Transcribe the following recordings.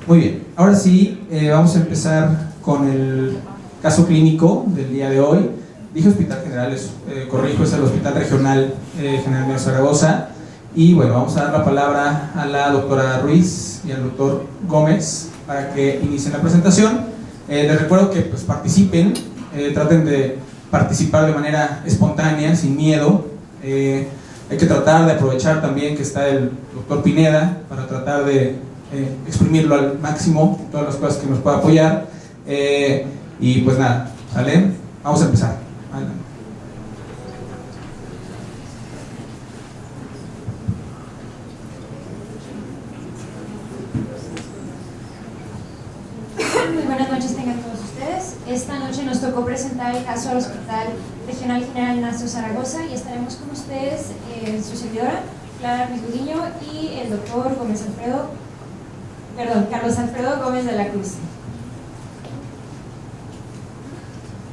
Muy bien, ahora sí, vamos a empezar con el caso clínico del día de hoy. Dije Hospital General, corrijo, es el Hospital Regional General de Zaragoza. Y bueno, vamos a dar la palabra a la doctora Ruiz y al doctor Gómez para que inicien la presentación. Les recuerdo que pues, participen, traten de participar de manera espontánea, sin miedo. Hay que tratar de aprovechar también que está el doctor Pineda para tratar de exprimirlo al máximo, todas las cosas que nos pueda apoyar. Y pues nada, ¿sale? Vamos a empezar. Adelante. Muy buenas noches tengan todos ustedes. Esta noche nos tocó presentar el caso al Hospital Regional General Ignacio Zaragoza y estaremos con ustedes, su servidora, Clara Ruiz Gudiño, y el doctor Carlos Alfredo Gómez de la Cruz.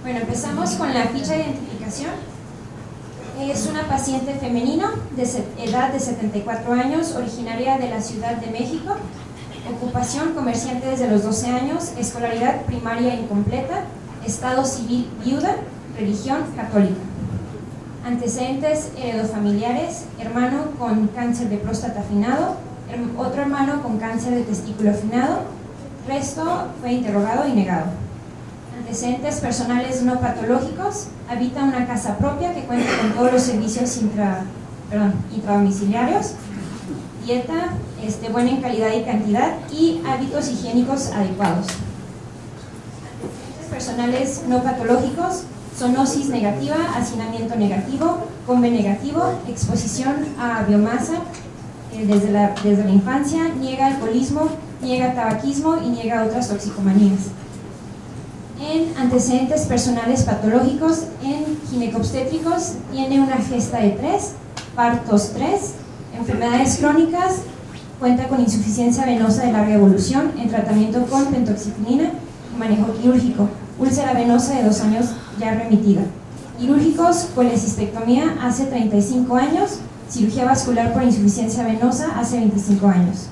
Bueno, empezamos con la ficha de identificación. Es una paciente femenino de edad de 74 años, originaria de la Ciudad de México. Ocupación, comerciante desde los 12 años, escolaridad primaria incompleta, estado civil viuda, religión católica. Antecedentes heredofamiliares: hermano con cáncer de próstata afinado, otro hermano con cáncer de testículo afinado. Resto fue interrogado y negado. Antecedentes personales no patológicos: habita una casa propia que cuenta con todos los servicios intradomiciliarios. Dieta buena en calidad y cantidad y hábitos higiénicos adecuados. Antecedentes personales no patológicos: zoonosis negativa, hacinamiento negativo, COMBE negativo, exposición a biomasa desde la infancia, niega alcoholismo, niega tabaquismo y niega otras toxicomanías. En antecedentes personales patológicos, en ginecobstétricos, tiene una gesta de 3, partos 3, enfermedades crónicas, cuenta con insuficiencia venosa de larga evolución en tratamiento con pentoxifenina y manejo quirúrgico, úlcera venosa de 2 años ya remitida. Quirúrgicos: colecistectomía hace 35 años, cirugía vascular por insuficiencia venosa hace 25 años.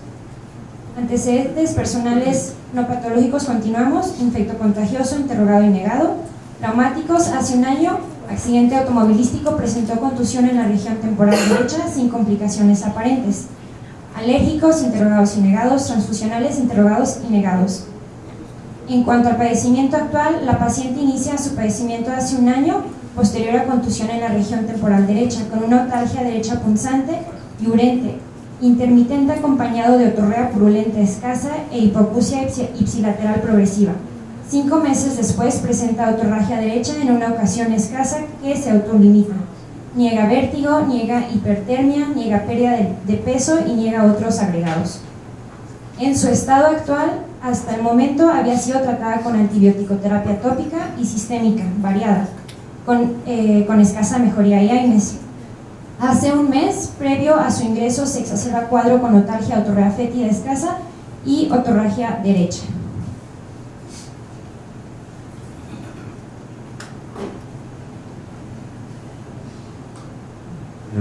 Antecedentes personales no patológicos, continuamos: infecto contagioso, interrogado y negado. Traumáticos: hace 1 año, accidente automovilístico, presentó contusión en la región temporal derecha sin complicaciones aparentes. Alérgicos: interrogados y negados. Transfusionales: interrogados y negados. En cuanto al padecimiento actual, la paciente inicia su padecimiento hace 1 año, posterior a contusión en la región temporal derecha, con una otalgia derecha punzante y urente, intermitente acompañado de otorrea purulenta escasa e hipoacusia ipsilateral progresiva. 5 meses después presenta otorragia derecha en una ocasión escasa que se autolimita. Niega vértigo, niega hipertermia, niega pérdida de peso y niega otros agregados. En su estado actual, hasta el momento había sido tratada con antibiótico-terapia tópica y sistémica variada, con escasa mejoría y AINES. Hace 1 mes, previo a su ingreso, se exacerba cuadro con otalgia otorrea fétida escasa y otorragia derecha.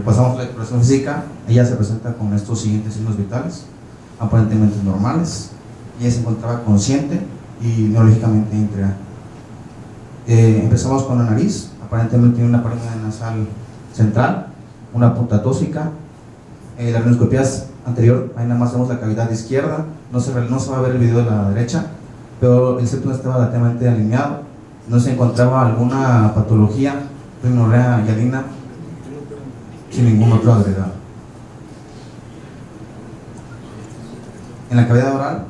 Pasamos a la exploración física. Ella se presenta con estos siguientes signos vitales, aparentemente normales. Ella se encontraba consciente y neurológicamente íntegra. Empezamos con la nariz. Aparentemente tiene una pared nasal central, una punta tóxica. La rinioscopía anterior, ahí nada más vemos la cavidad izquierda, no se va a ver el video de la derecha, pero el septum estaba relativamente alineado, no se encontraba alguna patología, rinorrea hialina, sin ningún otro agregado. En la cavidad oral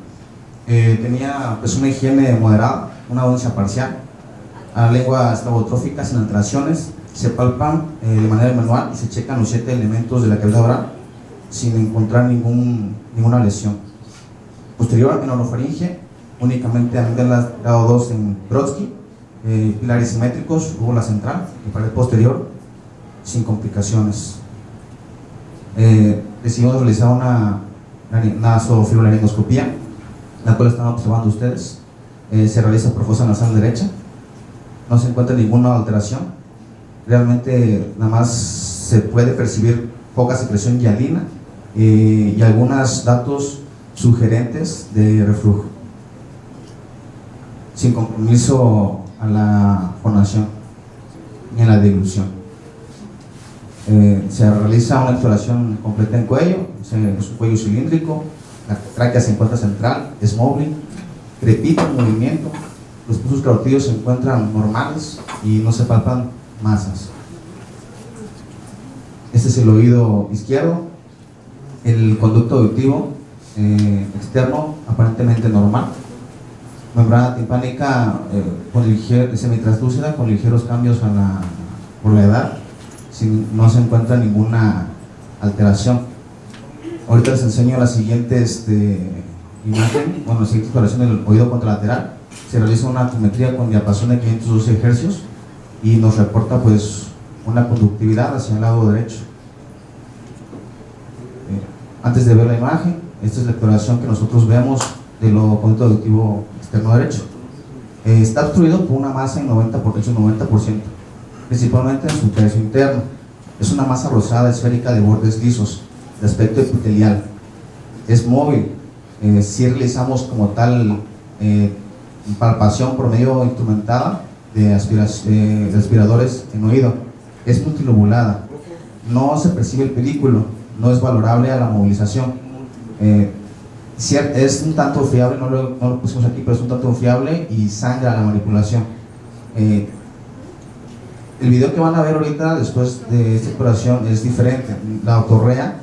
tenía pues, una higiene moderada, una abundancia parcial, a la lengua estrabotrófica sin alteraciones, se palpan de manera manual y se checan los 7 elementos de la cavidad oral sin encontrar ninguna lesión. Posterior, en orofaringe, únicamente amígdalas grado 2 en Brodsky, pilares simétricos, rúgula central y pared posterior, sin complicaciones. Decidimos realizar una nasofibrolaringoscopía, la cual están observando ustedes. Se realiza por fosa nasal derecha, no se encuentra ninguna alteración, realmente nada más se puede percibir poca secreción hialina y algunos datos sugerentes de reflujo, sin compromiso a la fonación ni a la dilución. Se realiza una exploración completa en cuello, es un cuello cilíndrico, la tráquea se encuentra central, es móvil, repite el movimiento, los pulsos carotídeos se encuentran normales y no se palpan masas. Este es el oído izquierdo, el conducto auditivo externo aparentemente normal, membrana timpánica semitraslúcida con ligeros cambios por la edad, no se encuentra ninguna alteración. Ahorita les enseño la siguiente imagen, la siguiente exploración del oído contralateral. Se realiza una acumetría con diapasón de 512 Hz y nos reporta pues una conductividad hacia el lado derecho. Antes de ver la imagen, esta es la exploración que nosotros vemos de lo conducto auditivo externo derecho. Está obstruido por una masa en 90%, principalmente en su tercio interno. Es una masa rosada esférica de bordes lisos, de aspecto epitelial. Es móvil. Si realizamos como tal palpación por medio instrumentada de aspiradores en oído. Es multilobulada. No se percibe el pedículo, no es valorable a la movilización. Es un tanto fiable, no lo pusimos aquí, pero es un tanto fiable y sangra la manipulación. El video que van a ver ahorita después de esta exploración es diferente. La otorrea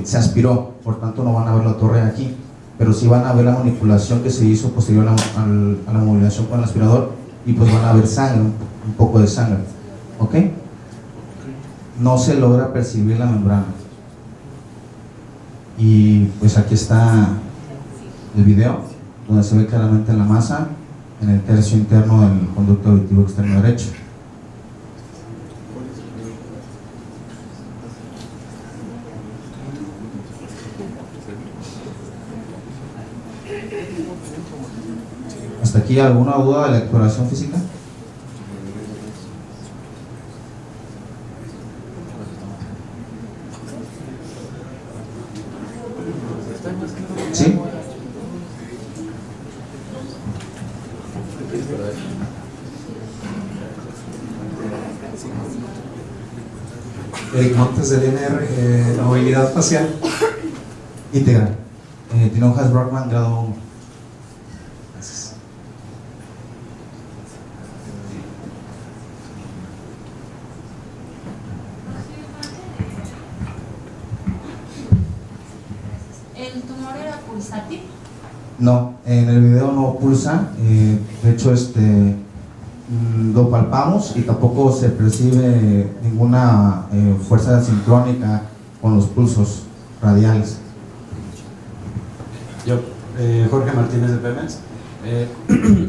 se aspiró, por tanto no van a ver la otorrea aquí, pero sí van a ver la manipulación que se hizo posterior a la movilización con el aspirador, y pues van a ver sangre, un poco de sangre. ¿Ok? No se logra percibir la membrana. Y pues aquí está el video, donde se ve claramente la masa en el tercio interno del conducto auditivo externo derecho. ¿Hasta aquí alguna duda de la exploración física? ¿Sí? Eric Montes del INR, movilidad facial Íntegra. Tiene hojas Brockman, grado 1. Gracias. ¿El tumor era pulsátil? No, en el video no pulsa. De hecho lo palpamos y tampoco se percibe ninguna fuerza sincrónica con los pulsos radiales. Yo, Jorge Martínez de Pemex.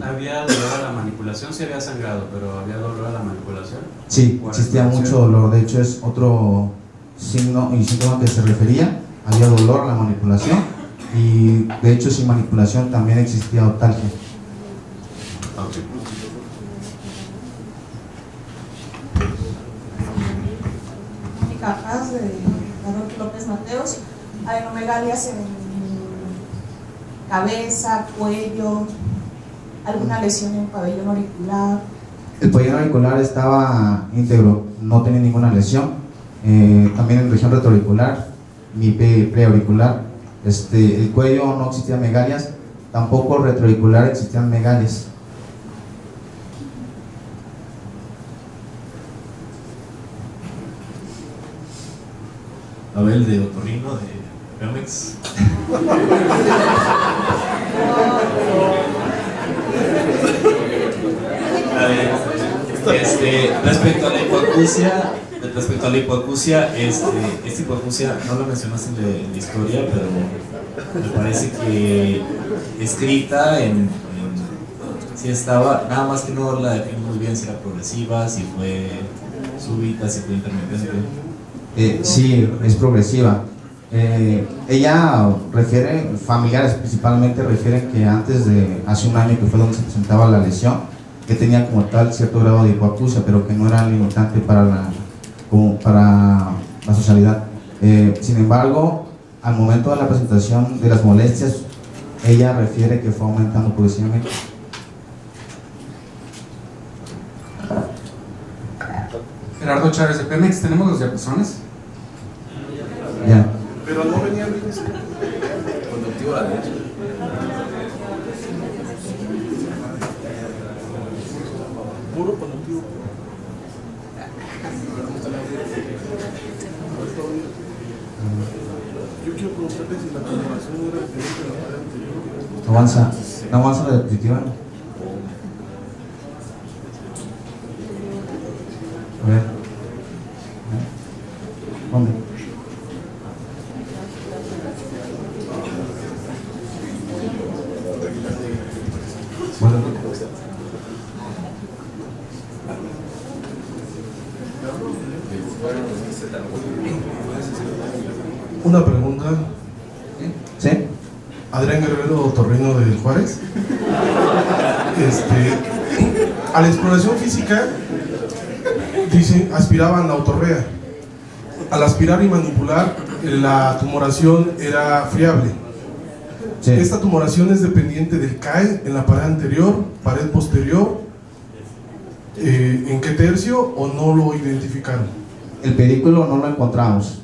¿Había dolor a la manipulación? Sí había sangrado, pero ¿había dolor a la manipulación? Sí, existía mucho dolor. De hecho es otro signo y síntoma que se refería. Había dolor a la manipulación y de hecho sin manipulación también existía otalgia. Okay. Mónica Paz, de Adolfo López Mateos. Adenomegalias en cabeza, cuello, alguna lesión en pabellón auricular. El pabellón auricular estaba íntegro, no tenía ninguna lesión. También en región retroauricular, ni preauricular. El cuello no existían megalias, tampoco retroauricular existían megalias. Abel de Otorrino de Pemex. Respecto a la hipoacusia, esta hipoacusia no la mencionaste en la historia, pero me parece que escrita sí estaba, nada más que no la defino muy bien si era progresiva, si fue súbita, si fue intermitente. Sí, es progresiva. Ella refiere, familiares principalmente refieren que hace un año que fue donde se presentaba la lesión, que tenía como tal cierto grado de hipoacusia, pero que no era limitante para la socialidad. Sin embargo, al momento de la presentación de las molestias, ella refiere que fue aumentando progresivamente. Gerardo Chávez de Pemex, ¿tenemos los diapasones? Ya. Pero no venía conductivo a la derecha. Puro conductivo. Yo quiero preguntarle si la combinación era diferente a la pared anterior. No avanza la diapositiva. A ver. ¿Dónde? Bueno. Una pregunta. ¿Sí? Adrián Guerrero Torrino del Juárez. A la exploración física, dicen, aspiraban a autorrea. Al aspirar y manipular, la tumoración era friable. Sí. Esta tumoración es dependiente del CAE en la pared anterior, pared posterior. ¿En qué tercio o no lo identificaron? El pedículo no lo encontramos.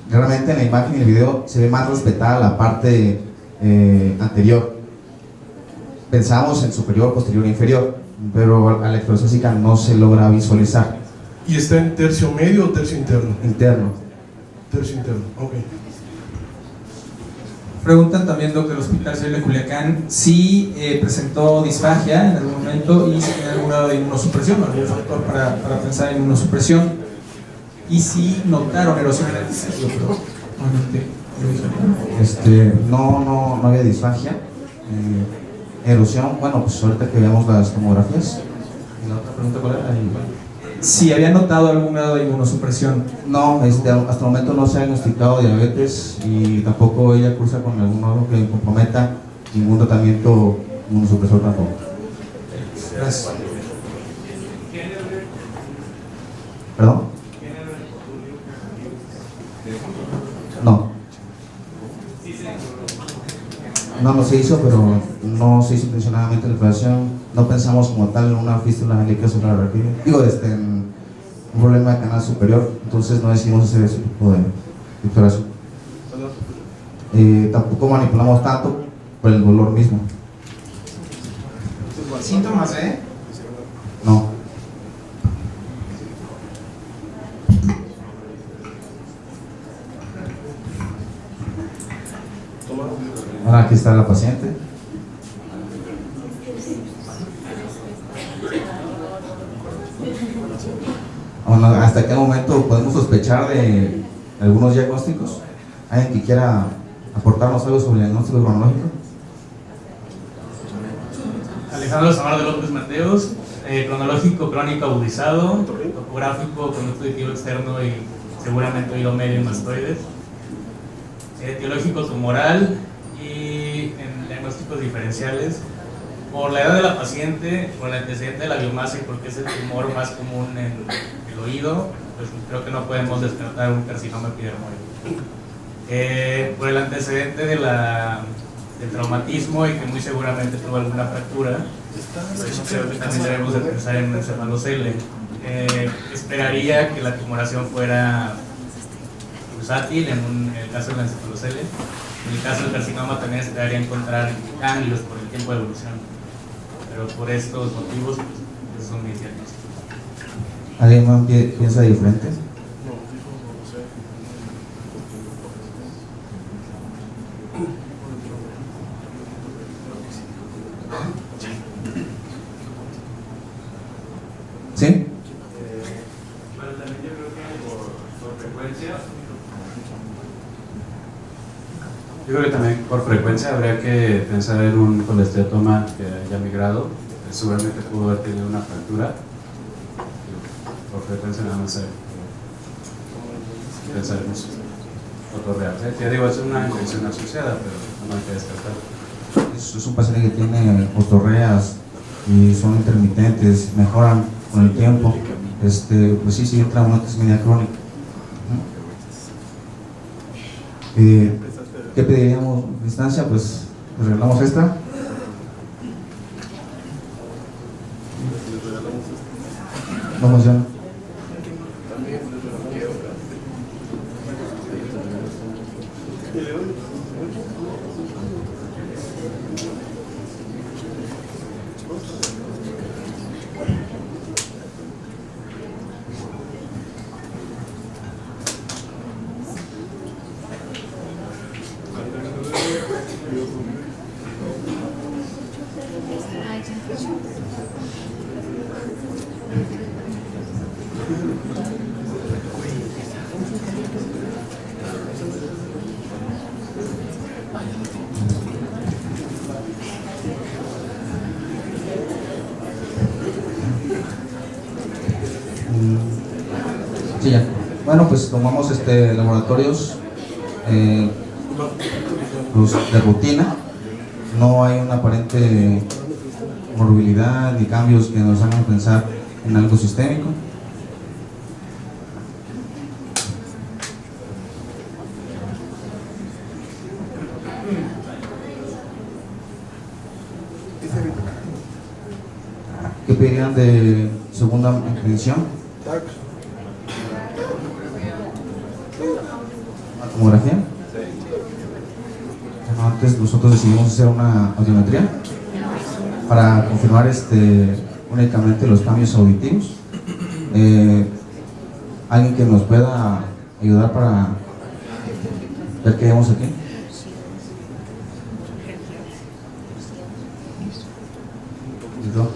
Realmente en la imagen y el video se ve más respetada la parte anterior. Pensamos en superior, posterior e inferior, pero a la exploración física no se logra visualizar. ¿Y está en tercio medio o tercio interno? Interno. Tercio interno, ok. Preguntan también, doctor, del Hospital Civil de Culiacán, si presentó disfagia en algún momento y si tiene algún grado de inmunosupresión, algún factor para pensar en inmunosupresión, y si notaron erosión en el epitelio, pero obviamente lo dije. No había disfagia. Erosión, bueno, pues ahorita que veamos las tomografías. ¿Y la otra pregunta cuál era? Si había notado algún grado de inmunosupresión. No, hasta el momento no se ha diagnosticado diabetes y tampoco ella cursa con algún algo que comprometa ningún tratamiento inmunosupresor tampoco. Gracias. ¿Perdón? No se hizo, pero no se hizo intencionadamente la exploración. No pensamos como tal en una fístula angélica sobre la raquídea. En un problema de canal superior, entonces no decidimos hacer ese tipo de exploración. Tampoco manipulamos tanto por el dolor mismo. ¿Síntomas, No. Ahora aquí está la paciente. Bueno, ¿hasta qué momento podemos sospechar de algunos diagnósticos? ¿Alguien que quiera aportarnos algo sobre el diagnóstico cronológico? Alejandro Samar de López Mateos, cronológico crónico agudizado, topográfico, conducto auditivo externo y seguramente oído medio y mastoides, etiológico tumoral y en diagnósticos diferenciales. Por la edad de la paciente, por el antecedente de la biomasa y porque es el tumor más común en el oído, pues creo que no podemos descartar un carcinoma epidermoide. Por el antecedente de del traumatismo y que muy seguramente tuvo alguna fractura, pues creo que también debemos de pensar en un encefalocele. Esperaría que la tumoración fuera pulsátil en el caso de la encefalocele. En el caso del carcinoma también esperaría encontrar ganglios por el tiempo de evolución. Pero por estos motivos, pues, esos son mis diagnósticos. ¿Alguien más piensa diferente? ¿Sí? Bueno, también yo creo que por frecuencia. Yo creo que también por frecuencia habría que pensar en un colesteatoma que haya migrado, que seguramente pudo haber tenido una fractura. Por frecuencia nada más pensar en eso. Otorreal. Ya digo, es una infección asociada, pero no hay que descartar. Es un paciente que tiene otorreas y son intermitentes, mejoran con el tiempo. Pues sí entra una media crónica. ¿Qué pediríamos de instancia? Pues regalamos esta. Vamos ya. Sí, ya. Bueno, pues tomamos laboratorios pues, de rutina. No hay una aparente morbilidad ni cambios que nos hagan pensar en algo sistémico. ¿Qué pedirían de segunda medición? ¿Una tomografía? Bueno, antes nosotros decidimos hacer una audiometría para confirmar únicamente los cambios auditivos. ¿Alguien que nos pueda ayudar para ver qué vemos aquí? ¿Listo?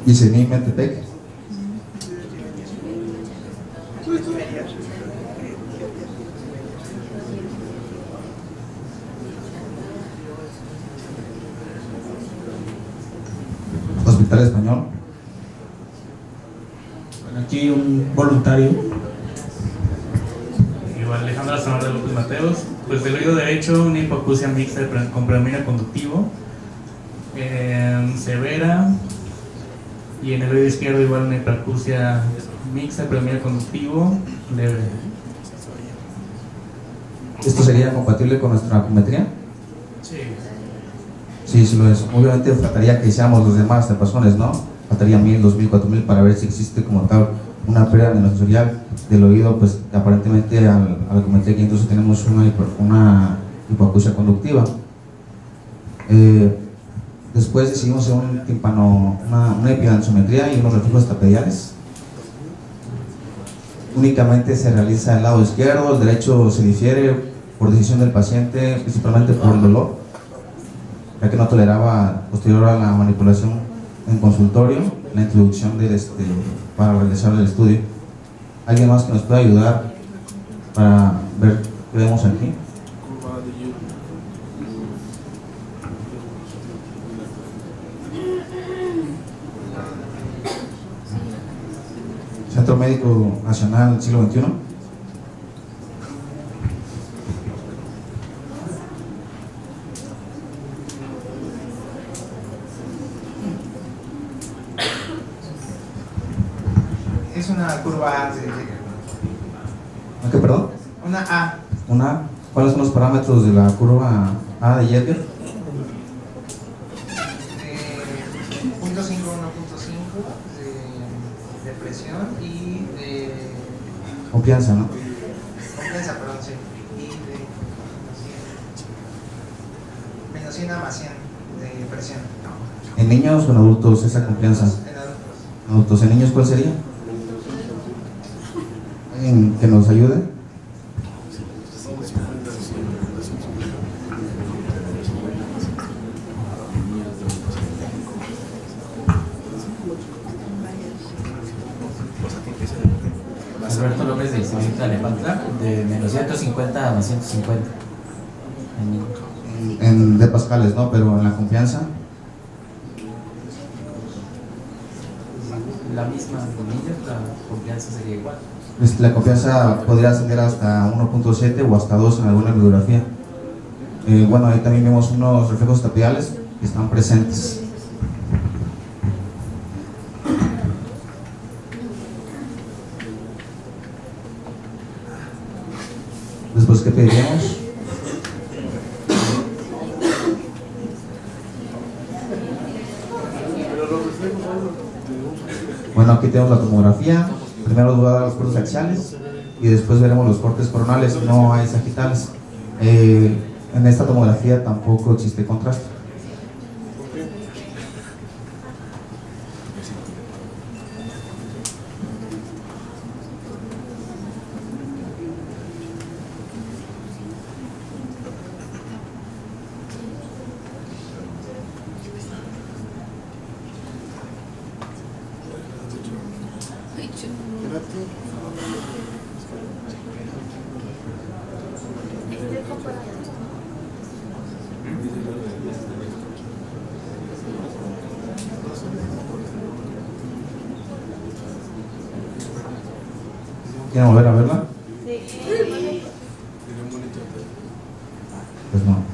Dice Metepec. Hospital Español. Bueno, aquí un voluntario. Igual Alejandra Zamora de López Mateos. Pues del oído derecho, una hipoacusia mixta con predominio conductivo severa, y en el oído izquierdo igual una hipoacusia mixta, predominio conductivo leve. ¿Esto sería compatible con nuestra acumetría? Sí. Sí, sí lo es. Obviamente faltaría que hiciéramos los demás diapasones, ¿no? Faltaría 1000, 2000, 4000 para ver si existe como tal una pérdida neurosensorial del oído, pues aparentemente al acumetría 500 tenemos una hipoacusia conductiva. Después decidimos hacer un tímpano, una epidanzometría y unos reflejos tapediales. Únicamente se realiza el lado izquierdo, el derecho se difiere por decisión del paciente, principalmente por el dolor, ya que no toleraba, posterior a la manipulación en consultorio, la introducción para realizar el estudio. ¿Alguien más que nos pueda ayudar para ver qué vemos aquí? Centro Médico Nacional Siglo XXI. Es una curva A de Jäger. ¿Qué, perdón? Una A. Una. ¿Cuáles son los parámetros de la curva A de Jäger? De 0.5 a 1.5 de presión y de Confianza, ¿no? confianza, perdón, sí. Y de menos 100 a más 100 de presión. ¿En niños o en adultos esa confianza? En adultos. ¿Adultos? ¿En niños cuál sería? ¿En que nos ayude? Alberto López de Instituto de Alepantla, de menos 150 a más 150 de pascales, ¿no? Pero en la confianza. La misma con niños, la confianza sería igual. La confianza podría ascender hasta 1.7 o hasta 2 en alguna bibliografía. Bueno, ahí también vemos unos reflejos tapiales que están presentes. Bueno, aquí tenemos la tomografía. Primero voy a dar los cortes axiales y después veremos los cortes coronales. No hay sagitales. En esta tomografía tampoco existe contraste. ¿Quieren volver a verla? Pues no.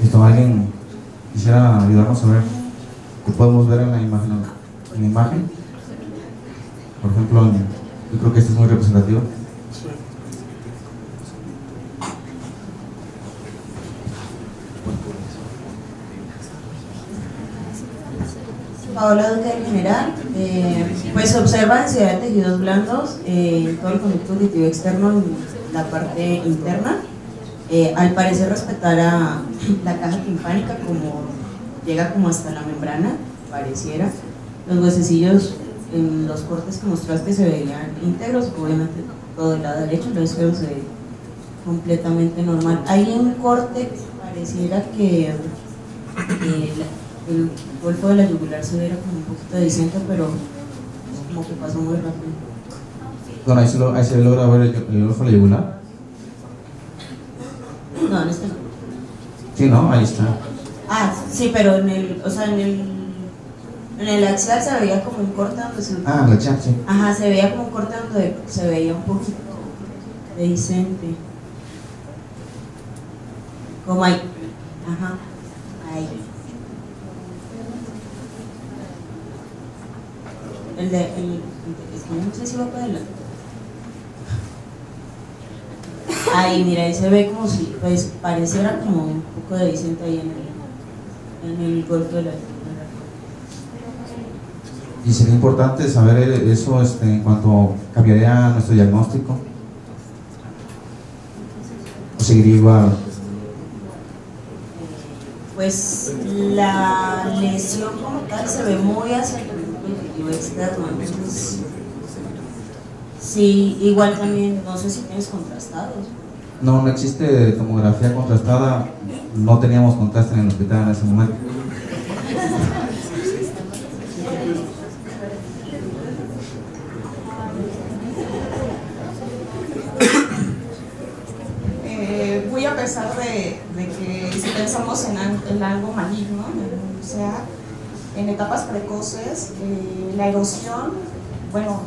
Listo, ¿alguien quisiera ayudarnos a ver qué podemos ver en la imagen? Por ejemplo, yo creo que este es muy representativo. Paola Duque del General, pues se observa densidad de tejidos blandos en todo el conducto auditivo externo en la parte interna. Al parecer respetará la caja timpánica, como llega como hasta la membrana, pareciera. Los huesecillos en los cortes que mostraste se veían íntegros, obviamente todo del lado derecho, el lado izquierdo se ve completamente normal. Hay un corte que pareciera que el golfo de la yugular se viera como un poquito distinto, pero como que pasó muy rápido. Bueno, ahí se logra ver el golfo de la yugular. No, en este no. Sí, no, ahí está. Ah, sí, pero en el axial se veía como un corte donde se... Ah, el axial, sí. Ajá, se veía como un corte donde se veía un poquito dehiscente. Como ahí. Ajá, ahí. Es que no sé si va para adelante. Ahí, mira, ahí se ve como si, pues, pareciera como un poco de dehiscente ahí en el golfo de la... Y sería importante saber eso en cuanto cambiaría nuestro diagnóstico. ¿O seguiría igual? Pues la lesión como tal se ve muy hacia el conducto auditivo externo, entonces sí, igual también, no sé si tienes contrastados. No, no existe tomografía contrastada, no teníamos contraste en el hospital en ese momento. Muy a pesar de que si pensamos en algo maligno, o sea, en etapas precoces, la erosión, bueno,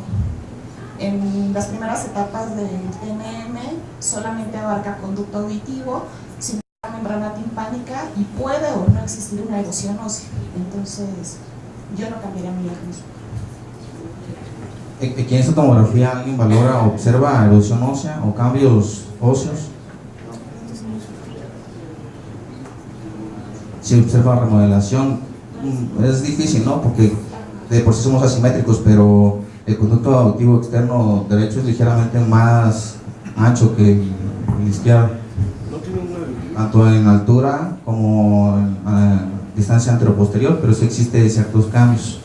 en las primeras etapas del TNM solamente abarca conducto auditivo, sin la membrana timpánica, y puede o no existir una erosión ósea. Entonces, yo no cambiaría mi diagnóstico. ¿Aquí en esta tomografía alguien valora o observa erosión ósea o cambios óseos? Si observa remodelación, es difícil, ¿no? Porque de por sí somos asimétricos, pero el conducto auditivo externo derecho es ligeramente más ancho que el izquierdo, tanto en altura como en distancia anteroposterior, pero sí existe ciertos cambios.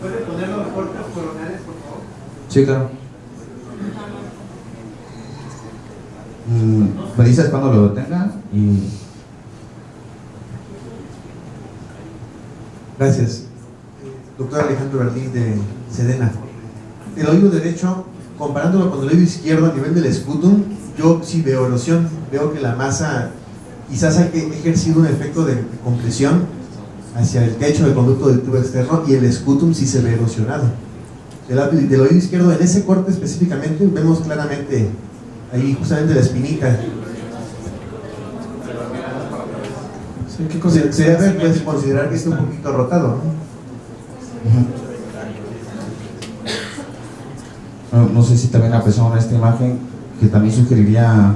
¿Puede poner los cortes coronales, por favor? Sí, claro. Me dices cuando lo tenga y... Gracias. Doctor Alejandro Berlín de Sedena. El oído derecho, comparándolo con el oído izquierdo a nivel del escutum, yo sí veo erosión. Veo que la masa quizás ha ejercido un efecto de compresión hacia el techo del conducto del tubo externo y el escutum sí se ve erosionado. Del oído izquierdo, en ese corte específicamente, vemos claramente ahí justamente la espinita. Se debe pues, considerar que está un poquito rotado, ¿no? No sé si también apreciaron esta imagen, que también sugeriría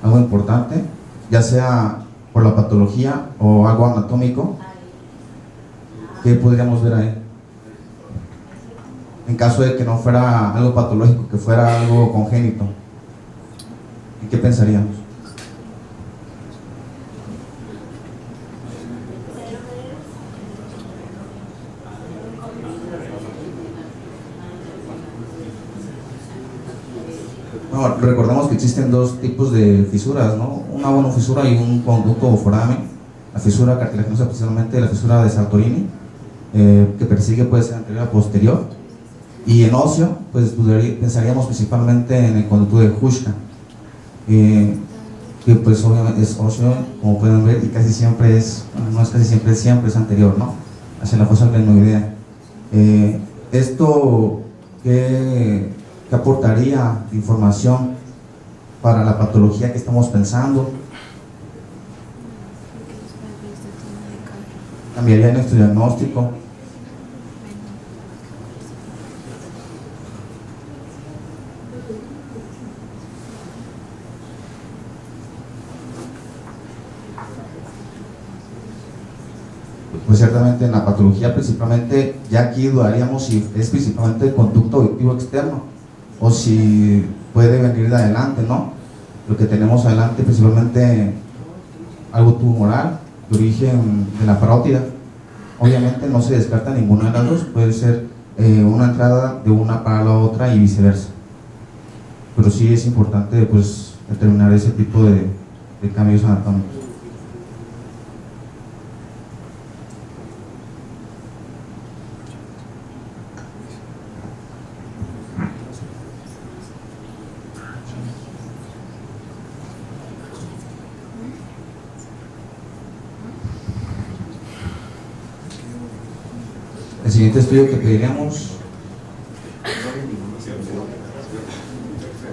algo importante, ya sea por la patología o algo anatómico. ¿Qué podríamos ver ahí? En caso de que no fuera algo patológico, que fuera algo congénito, ¿en qué pensaríamos? No, recordemos que existen dos tipos de fisuras, ¿no? Una monofisura y un conducto foramen. La fisura cartilaginosa, principalmente la fisura de Sartorini, que persigue puede ser anterior o posterior. Y en óseo, pues pensaríamos principalmente en el conducto de Hushka, que pues obviamente es óseo, como pueden ver, y casi siempre es, bueno, no es casi siempre, siempre es anterior, ¿no? Hacia la fosa glenoidea. Esto que aportaría información para la patología que estamos pensando, cambiaría nuestro diagnóstico. Pues ciertamente en la patología principalmente, ya aquí dudaríamos si es principalmente el conducto auditivo externo o si puede venir de adelante, ¿no? Lo que tenemos adelante principalmente algo tumoral de origen de la parótida. Obviamente no se descarta ninguna de las dos, puede ser una entrada de una para la otra y viceversa, pero sí es importante pues determinar ese tipo de cambios anatómicos. El siguiente estudio que pediríamos,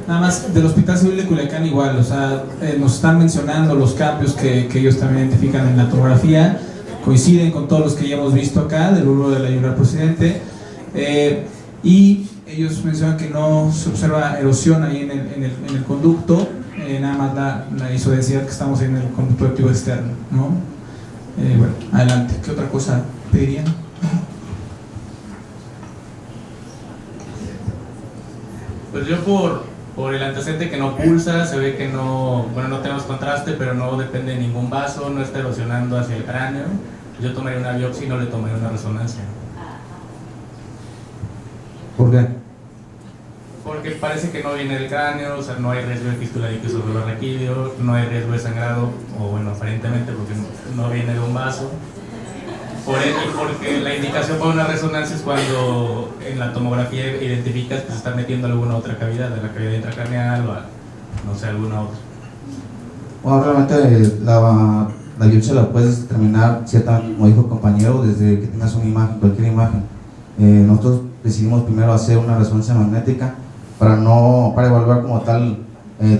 nada más del Hospital Civil de Culiacán igual, o sea, nos están mencionando los cambios que ellos también identifican en la tomografía, coinciden con todos los que ya hemos visto acá del bulbo del ayunar procedente, y ellos mencionan que no se observa erosión ahí en el conducto, nada más la isodensidad que estamos en el conducto activo externo, ¿no? Bueno, adelante, ¿qué otra cosa pedirían? Pues yo por el antecedente que no pulsa, se ve que no, bueno, no tenemos contraste, pero no depende de ningún vaso, no está erosionando hacia el cráneo. Yo tomaría una biopsia y no le tomaría una resonancia. ¿por qué? Porque parece que no viene del cráneo, o sea, no hay riesgo de fístula de sobre raquídeo, no hay riesgo de sangrado, o bueno, aparentemente porque no viene de un vaso. Porque la indicación para una resonancia es cuando en la tomografía identificas que se está metiendo alguna otra cavidad, de la cavidad intracraneal o no sé, alguna otra. Bueno, realmente la biopsia la puedes determinar, ciertamente, como dijo el compañero, desde que tengas una imagen, cualquier imagen. Nosotros decidimos primero hacer una resonancia magnética para evaluar como tal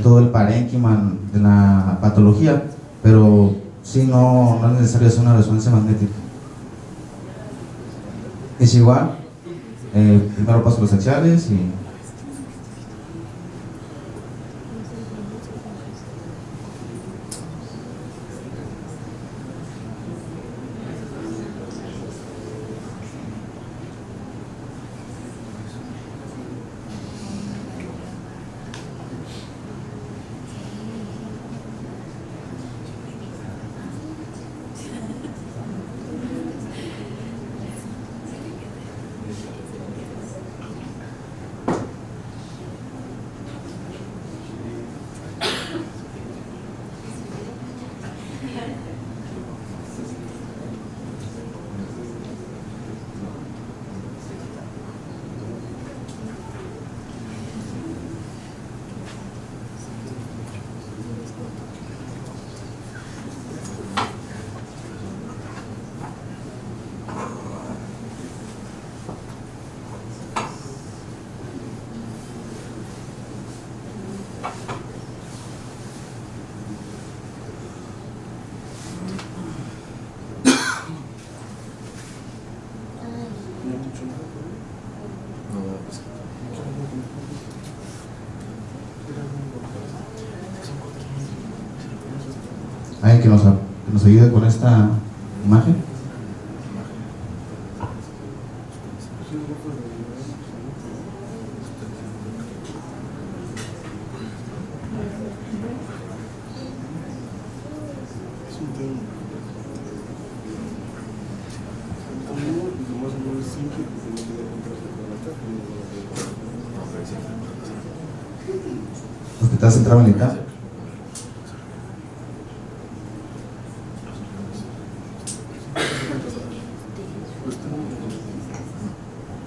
todo el parénquima de la patología, pero sí no es necesario hacer una resonancia magnética. Es igual, primero paso los axiales y ¿Alguien que nos ayude con esta imagen? Los que están centrados en la mitad.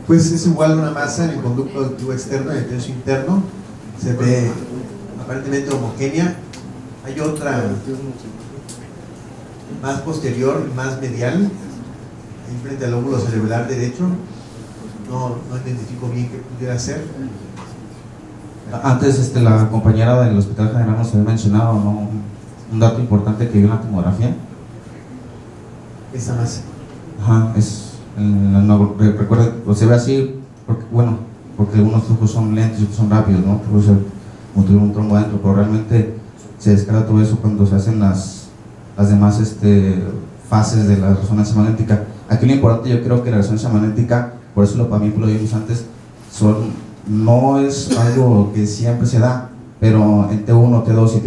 Pues es igual una masa en el conducto auditivo externo y el tercio interno. Se ve aparentemente homogénea. Hay otra más posterior, más medial, ahí frente al lóbulo cerebral derecho. No identifico bien qué pudiera ser. Antes la compañera del Hospital General nos había mencionado, ¿no?, un dato importante que vio en la tomografía. Esa masa. Ajá, no, recuerda, se ve así porque algunos flujos son lentos y otros son rápidos, ¿no? Puede ser como tuviera un trombo adentro, pero realmente se descarga todo eso cuando se hacen las demás fases de la resonancia magnética. Aquí lo importante, yo creo que la resonancia magnética, por eso también lo vimos antes, no es algo que siempre se da, pero en T1, T2 y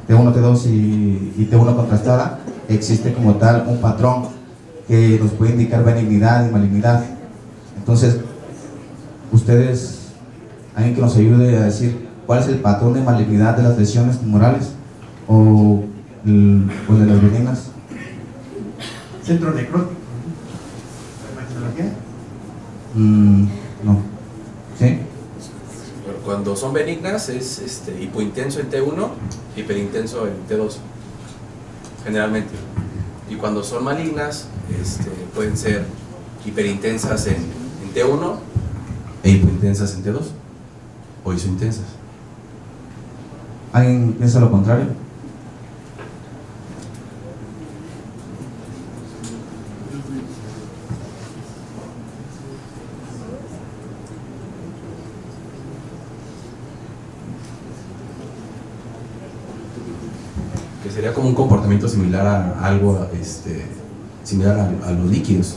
T1, T2 y T1 contrastada existe como tal un patrón que nos puede indicar benignidad y malignidad. Entonces, ustedes, alguien que nos ayude a decir cuál es el patrón de malignidad de las lesiones tumorales o de las benignas. Centro necrótico. ¿Imaginología? No. ¿Sí? Bueno, cuando son benignas es hipointenso en T1, hiperintenso en T2, generalmente. Y cuando son malignas, pueden ser hiperintensas en T1 e hipointensas en T2, o isointensas. ¿Alguien piensa lo contrario? Que sería como un comportamiento similar a algo similar a los líquidos.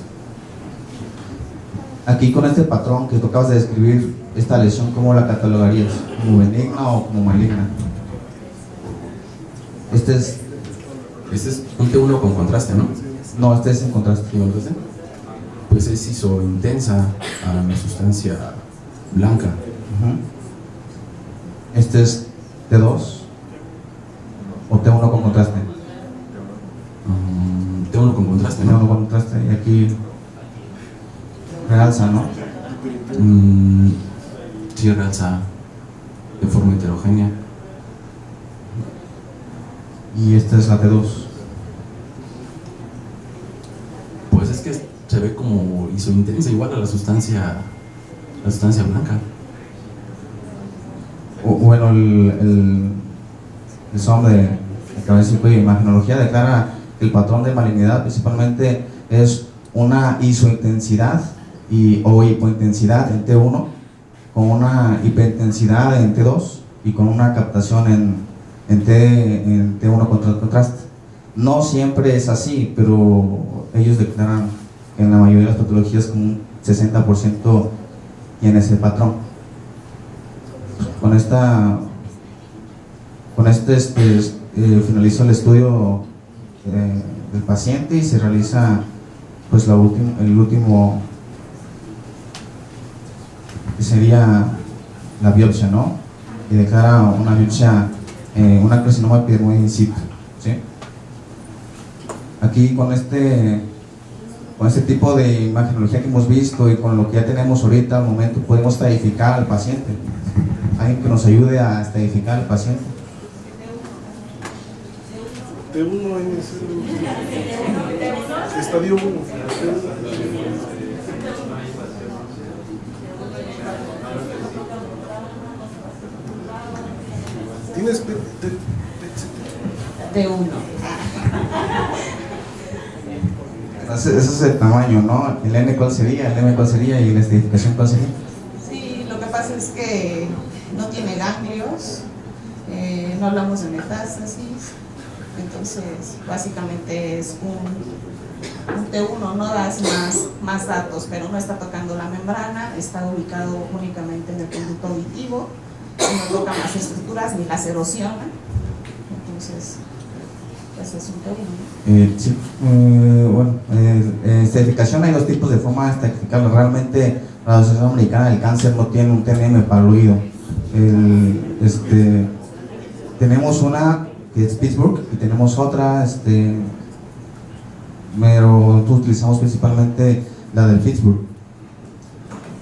Aquí con este patrón que tú acabas de describir, esta lesión, ¿cómo la catalogarías? ¿Como benigna o como maligna? Este es un T1 con contraste, ¿no? No, este es sin contraste. ¿Sí, contraste? Pues es isointensa a la sustancia blanca. Este es T2 o T1 con contraste. T1 con contraste, ¿no? T1 con contraste, y aquí realza, ¿no? Sí, realza de forma heterogénea. Y esta es la T2. Pues es que se ve como isointensa, igual a la sustancia blanca. Bueno, el SOM de cabeza y imagenología declara que el patrón de malignidad principalmente es una isointensidad o hipointensidad en T1 con una hiperintensidad en T2 y con una captación en T1 contra contraste. No siempre es así, pero ellos declaran que en la mayoría de las patologías como un 60% tiene ese patrón. Con finaliza el estudio del paciente y se realiza pues el último, que sería la biopsia, ¿no? Y declara una biopsia, una carcinoma epidermoide in situ, ¿sí? Aquí con este tipo de imagenología que hemos visto y con lo que ya tenemos ahorita al momento podemos estadificar al paciente. Alguien que nos ayude a estadificar al paciente. T1 en estadio 1. ¿Tienes T1? ese es el tamaño, ¿no? El N cuál sería, el M cuál sería y la estratificación cuál sería. Sí, lo que pasa es que no tiene ganglios, no hablamos de metástasis, entonces básicamente es un T1, no das más datos, pero no está tocando la membrana, está ubicado únicamente en el conducto auditivo, no toca más estructuras ni las erosiona, entonces ese es un T1, ¿no? Sí, bueno, estratificación hay dos tipos de forma de estratificarlo. Realmente la Asociación Americana del Cáncer no tiene un TNM para el oído. Tenemos una que es Pittsburgh y tenemos otra, pero nosotros utilizamos principalmente la del Pittsburgh.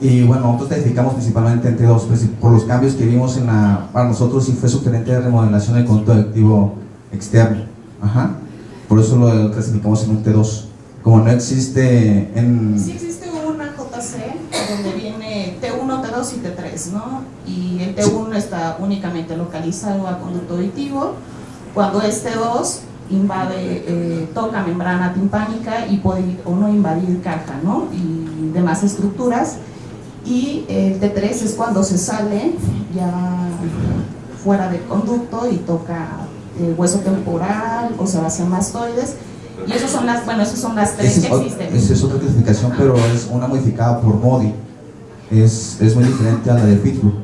Y bueno, nosotros estratificamos principalmente entre dos, por los cambios que vimos para nosotros sí fue sugerente de remodelación del conducto auditivo externo. Ajá. Por eso lo clasificamos en un T2. Como no existe en... Sí existe una JC donde viene T1, T2 y T3, ¿no? Y el T1 está únicamente localizado a conducto auditivo. Cuando es T2 toca membrana timpánica y puede o no invadir caja, ¿no? Y demás estructuras. Y el T3 es cuando se sale ya fuera del conducto y toca hueso temporal o sebáceas mastoides, y esas son las tres que existen. Esa es otra clasificación, pero es una modificada por Modi, es muy diferente a la de Pittsburgh.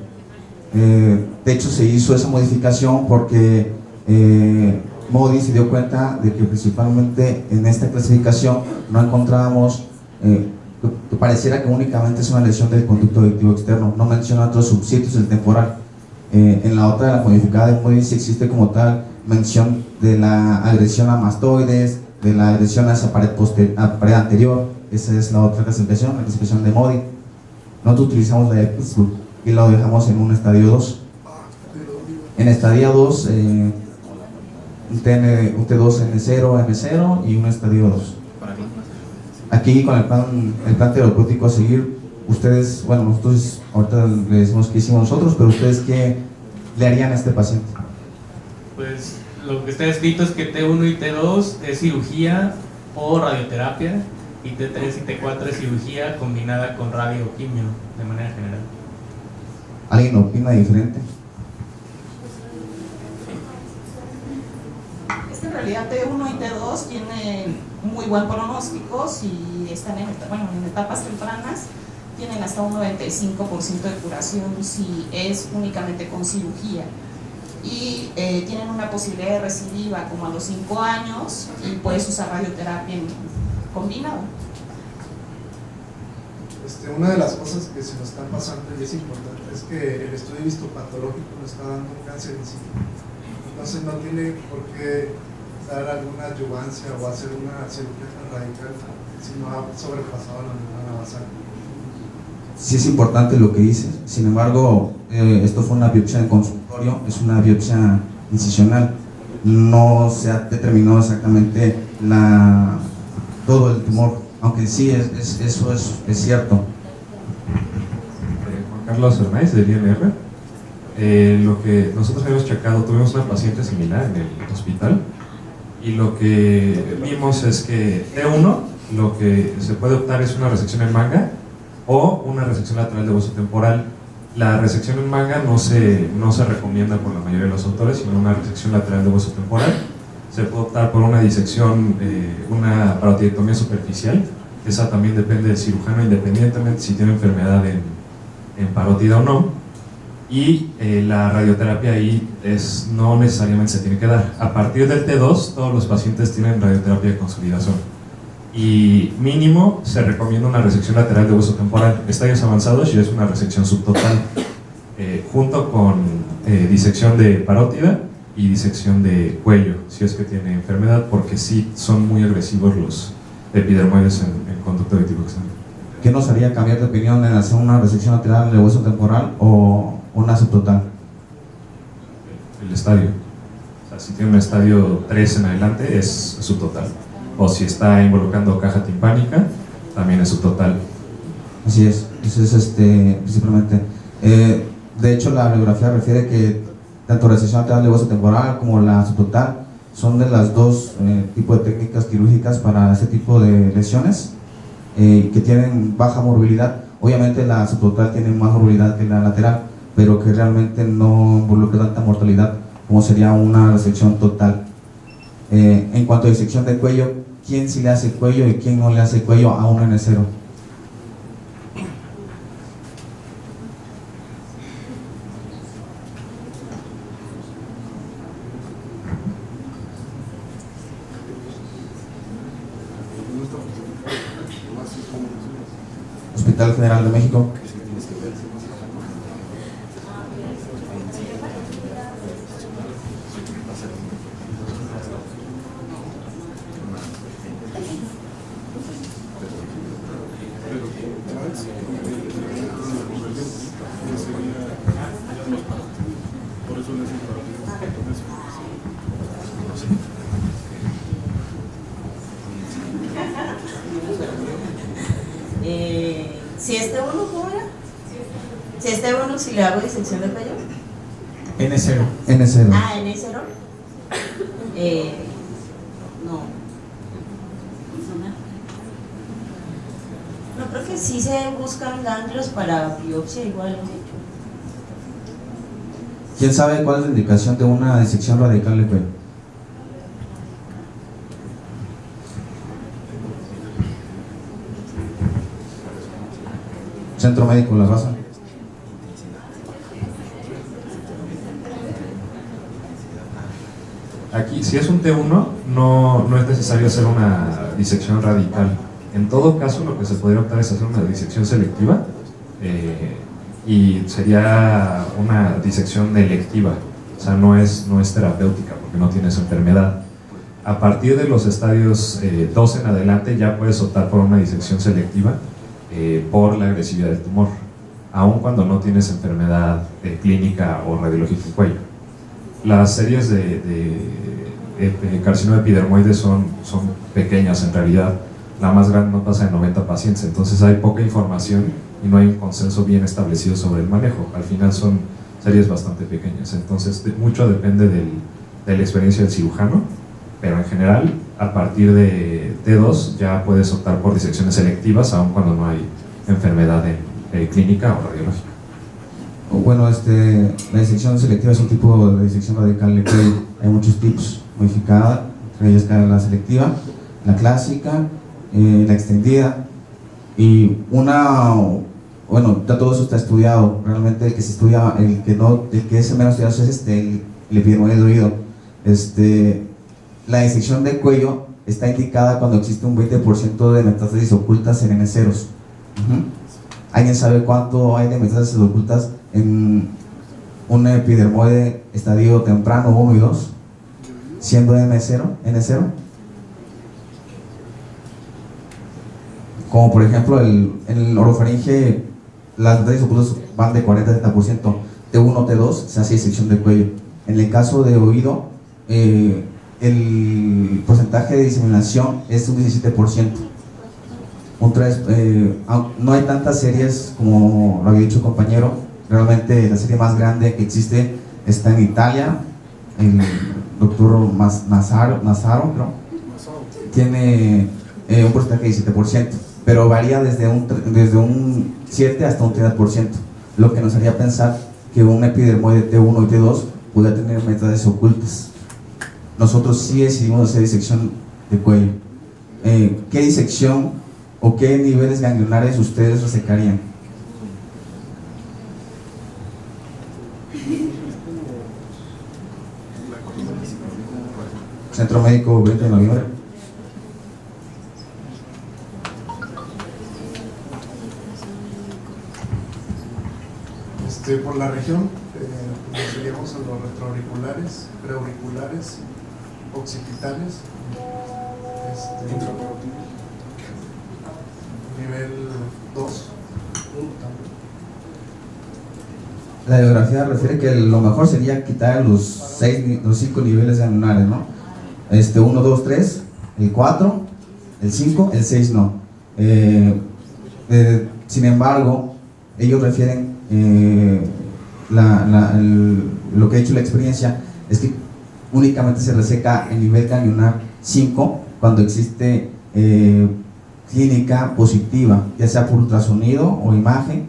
De hecho se hizo esa modificación porque Modi se dio cuenta de que principalmente en esta clasificación no encontrábamos que pareciera que únicamente es una lesión del conducto auditivo externo, no menciona otros subsitios del temporal. En la otra, de la modificada de Modi, sí existe como tal mención de la agresión a mastoides, de la agresión hacia pared anterior. Esa es la otra clasificación, la clasificación de Modi. Nosotros utilizamos la de Pittsburgh y la dejamos en un estadio 2. En estadio 2, un T2 N0 y un estadio 2. Aquí con el plan terapéutico a seguir, ustedes, bueno, nosotros ahorita le decimos qué hicimos nosotros, pero ustedes qué le harían a este paciente. Pues lo que está escrito es que T1 y T2 es cirugía o radioterapia y T3 y T4 es cirugía combinada con radioquimio de manera general. ¿Alguien opina diferente? Es que en realidad T1 y T2 tienen muy buen pronóstico si están en etapas tempranas, tienen hasta un 95% de curación si es únicamente con cirugía. Y tienen una posibilidad de recidiva como a los 5 años y puedes usar radioterapia combinada. Una de las cosas que se nos están pasando y es importante es que el estudio histopatológico nos está dando un cáncer en sí. Entonces no tiene por qué dar alguna adyuvancia o hacer una cirugía tan radical si no ha sobrepasado la membrana basal. Sí es importante lo que dices, sin embargo, esto fue una biopsia en consultorio, es una biopsia incisional, no se ha determinado exactamente todo el tumor, aunque sí eso es cierto. Juan Carlos Hernández del INR. Lo que nosotros habíamos checado, tuvimos una paciente similar en el hospital y lo que vimos es que T1 lo que se puede optar es una resección en manga o una resección lateral de hueso temporal. La resección en manga no se recomienda por la mayoría de los autores, sino una resección lateral de hueso temporal. Se puede optar por una disección, una parotidiectomía superficial. Esa también depende del cirujano, independientemente si tiene enfermedad en parótida o no. Y la radioterapia ahí no necesariamente se tiene que dar. A partir del T2, todos los pacientes tienen radioterapia de consolidación. Y mínimo se recomienda una resección lateral de hueso temporal. Estadios avanzados y es una resección subtotal, junto con disección de parótida y disección de cuello, si es que tiene enfermedad, porque sí son muy agresivos los epidermoides en conducto auditivo externo. ¿Qué nos haría cambiar de opinión en hacer una resección lateral de hueso temporal o una subtotal? El estadio. O sea, si tiene un estadio 3 en adelante es subtotal. O si está involucrando caja timpánica, también es subtotal. Así es, eso es principalmente. De hecho, la bibliografía refiere que tanto resección lateral de hueso temporal como la subtotal son de las dos tipos de técnicas quirúrgicas para este tipo de lesiones que tienen baja morbilidad. Obviamente la subtotal tiene más morbilidad que la lateral, pero que realmente no involucra tanta mortalidad como sería una resección total. En cuanto a disección de cuello, ¿quién sí le hace cuello y quién no le hace cuello a un N0? Hospital General de México. Si este uno, ¿cómo era? Si este uno, si le hago disección de cuello. N0. N0. Ah, N0. No. No, creo que sí se buscan ganglios para biopsia igual. ¿Quién sabe cuál es la indicación de una disección radical de cuello? Centro Médico La Raza. Aquí, si es un T1, no es necesario hacer una disección radical. En todo caso, lo que se podría optar es hacer una disección selectiva y sería una disección electiva, o sea, no es terapéutica porque no tienes enfermedad. A partir de los estadios 2 en adelante ya puedes optar por una disección selectiva por la agresividad del tumor, aun cuando no tienes enfermedad clínica o radiológica en cuello. Las series de carcinoma epidermoide son pequeñas en realidad, la más grande no pasa de 90 pacientes, entonces hay poca información y no hay un consenso bien establecido sobre el manejo. Al final son series bastante pequeñas, entonces mucho depende de la experiencia del cirujano, pero en general a partir de T2 ya puedes optar por disecciones selectivas aun cuando no hay enfermedad clínica o radiológica. Bueno, la disección selectiva es un tipo de disección radical de cuello. Hay muchos tipos, modificada, entre ellas cae la selectiva, la clásica, la extendida y bueno, ya todo eso está estudiado. Realmente el que se estudia, el que es menos estudiado es el epidermoide de oído. La disección de cuello está indicada cuando existe un 20% de metástasis ocultas en N0s. ¿Alguien sabe cuánto hay de metástasis ocultas en un epidermoide estadio temprano 1 y 2, siendo N0? Como por ejemplo en el orofaringe las metástasis ocultas van de 40 a 70%, T1, T2 se hace disección de cuello. En el caso de oído, el porcentaje de diseminación es un 17%. No hay tantas series como lo había dicho el compañero. Realmente la serie más grande que existe está en Italia, el doctor Nazaro, creo, tiene un porcentaje de 17%, pero varía desde un 7 hasta un 30%, lo que nos haría pensar que un epidermoide T1 y T2 puede tener metástasis ocultas. Nosotros sí decidimos hacer disección de cuello. ¿Qué disección o qué niveles ganglionares ustedes resecarían? Centro Médico 20 de noviembre. Por la región, nos iríamos a los retroauriculares, preauriculares, occipitales, nivel 2. La biografía refiere que lo mejor sería quitar los 5 niveles ganglionares, ¿no? 1, 2, 3, el 4, el 5, el 6 no. Sin embargo, ellos refieren lo que ha hecho la experiencia es que únicamente se reseca el nivel ganglionar 5 cuando existe clínica positiva, ya sea por ultrasonido o imagen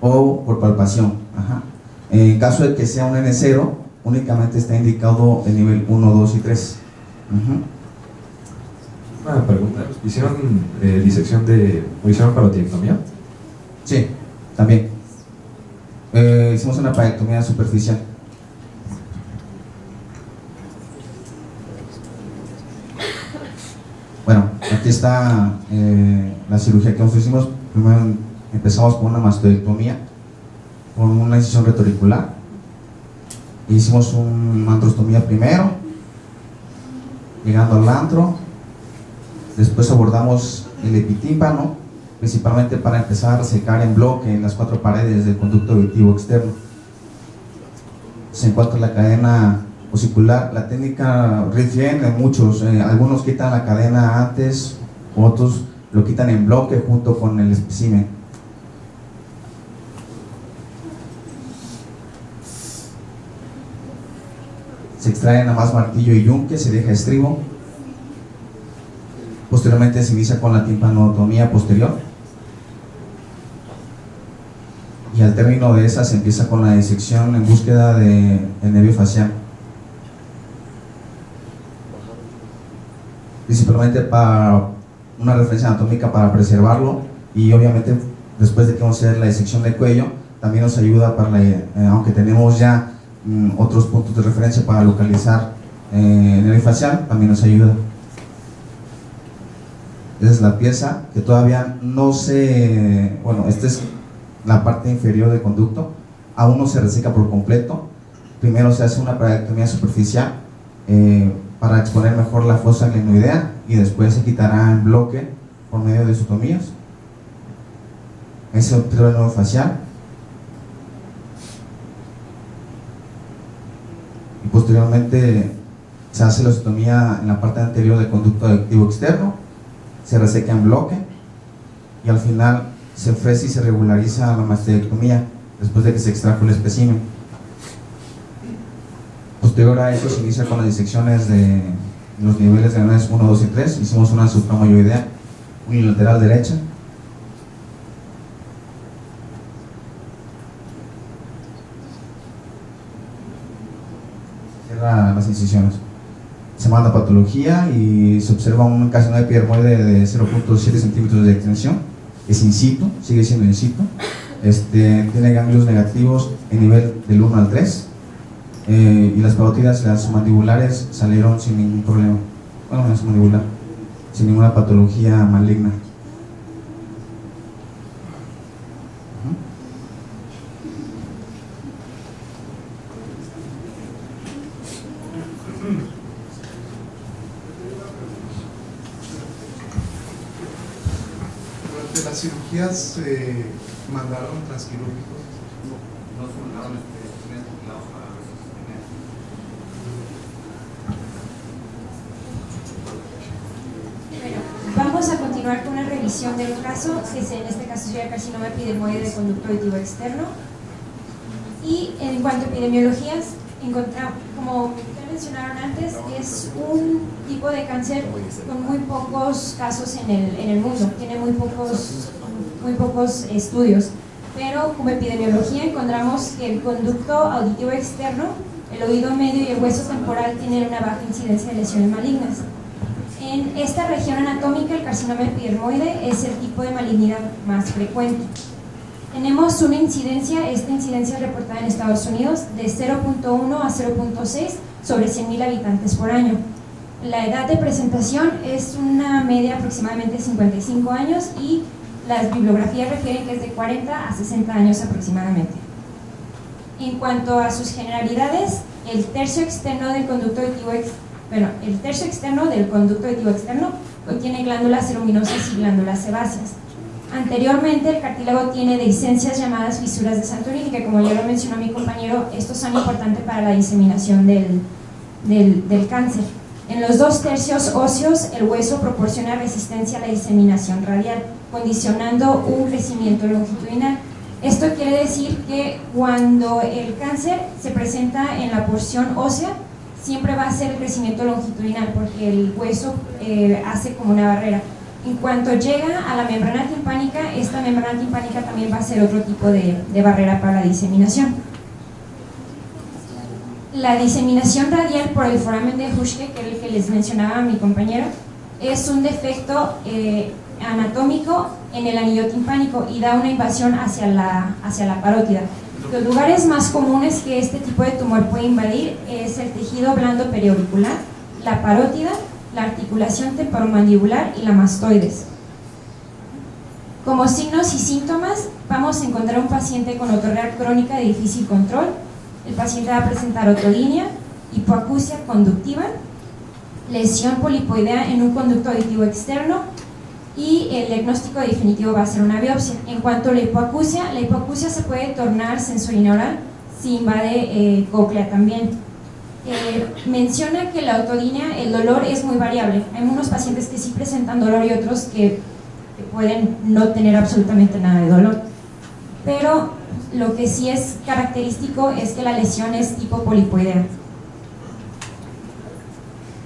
o por palpación. Ajá. En caso de que sea un N0, únicamente está indicado el nivel 1, 2 y 3. Una pregunta, ¿hicieron disección o hicieron parotiectomía? Sí, también. Hicimos una parotiectomía superficial. Bueno, aquí está la cirugía que nosotros hicimos. Primero empezamos con una mastectomía, con una incisión retroauricular. Hicimos una antrostomía primero, llegando al antro. Después abordamos el epitímpano, principalmente para empezar a resecar en bloque en las 4 paredes del conducto auditivo externo. En cuanto a la cadena osicular, la técnica Ritz-Yen, muchos, algunos quitan la cadena antes, otros lo quitan en bloque junto con el espécimen. Se extrae nada más martillo y yunque, se deja estribo. Posteriormente se inicia con la timpanotomía posterior. Y al término de esa se empieza con la disección en búsqueda del nervio facial. Principalmente para una referencia anatómica para preservarlo, y obviamente después de que vamos a hacer la disección de cuello también nos ayuda para aunque tenemos ya otros puntos de referencia para localizar el nervio facial, también nos ayuda. Esa es la pieza que todavía no se, bueno, esta es la parte inferior del conducto, aún no se reseca por completo. Primero se hace una parotiectomía superficial para exponer mejor la fosa glenoidea, y después se quitará en bloque por medio de osteotomías. Ese es el nervio facial. Y posteriormente se hace la osteotomía en la parte anterior del conducto auditivo externo, se reseca en bloque, y al final se ofrece y se regulariza la mastectomía después de que se extrajo el espécimen. Posterior a eso se inicia con las disecciones de los niveles de gangliones 1, 2 y 3. Hicimos una supramayoidea unilateral derecha. Cierra las incisiones. Se manda a patología y se observa un carcinoma epidermoide de 0.7 centímetros de extensión. Es in situ, sigue siendo in situ. Tiene ganglios negativos en nivel del 1 al 3. Y las parótidas y las mandibulares salieron sin ningún problema. Bueno, no es mandibular, sin ninguna patología maligna. Durante las cirugías se mandaron transquirúrgicos. No se mandaron Vamos a continuar con una revisión del caso, que en este caso sería carcinoma epidermoide de conducto auditivo externo. Y en cuanto a epidemiologías, como ya mencionaron antes, es un tipo de cáncer con muy pocos casos en el mundo, tiene muy pocos estudios, pero como epidemiología encontramos que el conducto auditivo externo, el oído medio y el hueso temporal tienen una baja incidencia de lesiones malignas. En esta región anatómica, el carcinoma epidermoide es el tipo de malignidad más frecuente. Tenemos una incidencia, esta incidencia es reportada en Estados Unidos, de 0.1 a 0.6 sobre 100.000 habitantes por año. La edad de presentación es una media aproximadamente 55 años, y las bibliografías refieren que es de 40 a 60 años aproximadamente. En cuanto a sus generalidades, el tercio externo del conducto auditivo externo contiene glándulas ceruminosas y glándulas sebáceas. Anteriormente, el cartílago tiene dehiscencias llamadas fisuras de Santorini, que como ya lo mencionó mi compañero, estos son importantes para la diseminación del cáncer. En los 2 tercios óseos, el hueso proporciona resistencia a la diseminación radial, condicionando un crecimiento longitudinal. Esto quiere decir que cuando el cáncer se presenta en la porción ósea, siempre va a ser el crecimiento longitudinal porque el hueso hace como una barrera. En cuanto llega a la membrana timpánica, esta membrana timpánica también va a ser otro tipo de barrera para la diseminación. La diseminación radial por el foramen de Huschke, que es el que les mencionaba mi compañero, es un defecto anatómico en el anillo timpánico y da una invasión hacia la parótida. Los lugares más comunes que este tipo de tumor puede invadir es el tejido blando periauricular, la parótida, la articulación temporomandibular y la mastoides. Como signos y síntomas, vamos a encontrar un paciente con otorrea crónica de difícil control. El paciente va a presentar otodinia, hipoacusia conductiva, lesión polipoidea en un conducto auditivo externo y el diagnóstico definitivo va a ser una biopsia. En cuanto a la hipoacusia se puede tornar sensorineural si invade cóclea también. Menciona que la otodinia, el dolor es muy variable. Hay unos pacientes que sí presentan dolor y otros que pueden no tener absolutamente nada de dolor. Pero lo que sí es característico es que la lesión es tipo polipoidea.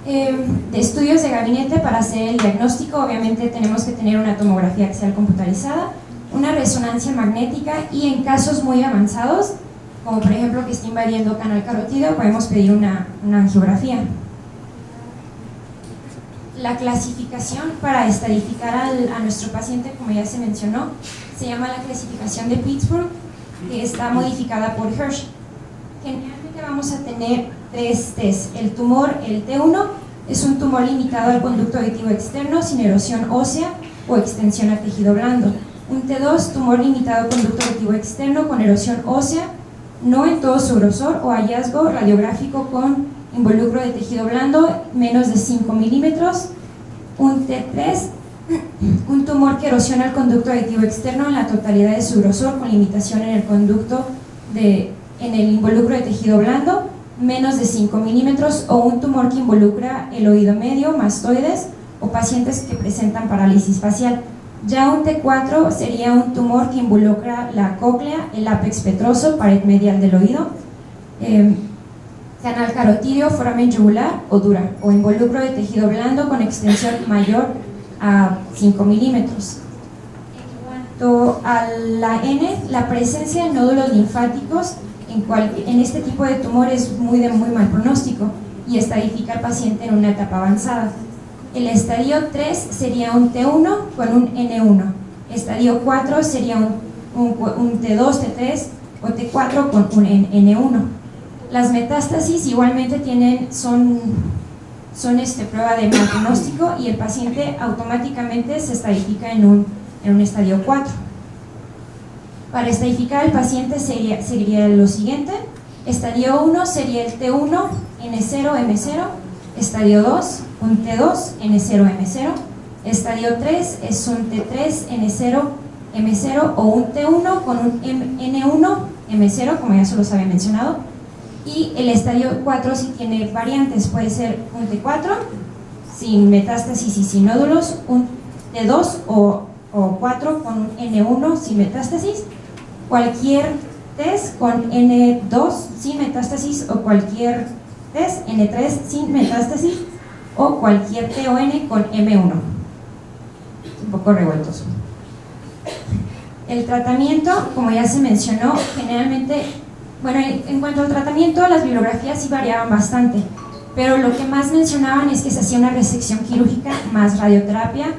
De estudios de gabinete para hacer el diagnóstico, obviamente tenemos que tener una tomografía axial computarizada, una resonancia magnética y en casos muy avanzados, como por ejemplo que esté invadiendo canal carotídeo, podemos pedir una angiografía. La clasificación para estadificar a nuestro paciente, como ya se mencionó, se llama la clasificación de Pittsburgh, que está modificada por Hirsch. Generalmente vamos a tener 3 test. El tumor, el T1, es un tumor limitado al conducto auditivo externo sin erosión ósea o extensión a tejido blando. Un T2, tumor limitado al conducto auditivo externo con erosión ósea, no en todo su grosor o hallazgo radiográfico con involucro de tejido blando menos de 5 milímetros. Un T3, un tumor que erosiona el conducto auditivo externo en la totalidad de su grosor con limitación en el conducto en el involucro de tejido blando menos de 5 milímetros, o un tumor que involucra el oído medio, mastoides o pacientes que presentan parálisis facial. Ya un T4 sería un tumor que involucra la cóclea, el ápex petroso, pared medial del oído, canal carotídeo, foramen yugular o dura, o involucro de tejido blando con extensión mayor a 5 milímetros. En cuanto a la N, la presencia de nódulos linfáticos en este tipo de tumor es muy mal pronóstico y estadifica al paciente en una etapa avanzada. El estadio 3 sería un T1 con un N1, estadio 4 sería un T2, T3 o T4 con un N1. Las metástasis igualmente son prueba de mal pronóstico y el paciente automáticamente se estadifica en un estadio 4. Para estadificar al paciente sería lo siguiente: estadio 1 sería el T1 N0 M0, estadio 2 un T2 N0 M0, estadio 3 es un T3 N0 M0 o un T1 con un N1 M0, como ya se los había mencionado. Y el estadio 4 sí tiene variantes, puede ser un T4 sin metástasis y sin nódulos, un T2 o 4 con un N1 sin metástasis, cualquier test con N2 sin metástasis o cualquier test N3 sin metástasis o cualquier TON con M1. Un poco revueltos. El tratamiento, como ya se mencionó, generalmente, bueno, en cuanto al tratamiento, las bibliografías sí variaban bastante, pero lo que más mencionaban es que se hacía una resección quirúrgica más radioterapia,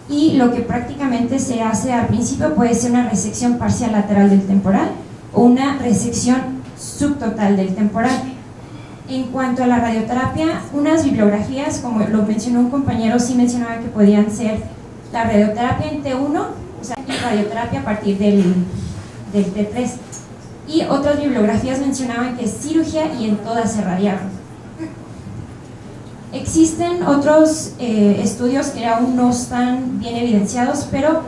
y lo que prácticamente se hace al principio puede ser una resección parcial lateral del temporal o una resección subtotal del temporal. En cuanto a la radioterapia, unas bibliografías, como lo mencionó un compañero, sí mencionaba que podían ser la radioterapia en T1, o sea, y radioterapia a partir del T3. Y otras bibliografías mencionaban que es cirugía y en todas se radiaron. Existen otros estudios que aún no están bien evidenciados, pero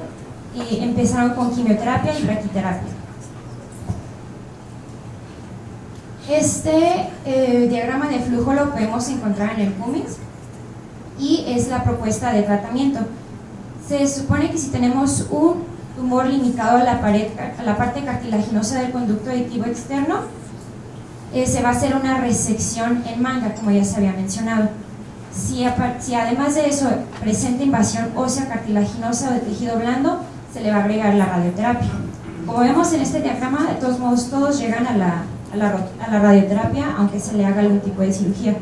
empezaron con quimioterapia y braquiterapia. Este diagrama de flujo lo podemos encontrar en el Cummings y es la propuesta de tratamiento. Se supone que si tenemos un tumor limitado a la parte cartilaginosa del conducto auditivo externo, se va a hacer una resección en manga, como ya se había mencionado. Si además de eso presenta invasión ósea, cartilaginosa o de tejido blando, se le va a agregar la radioterapia. Como vemos en este diagrama, de todos modos todos llegan a la radioterapia, aunque se le haga algún tipo de cirugía.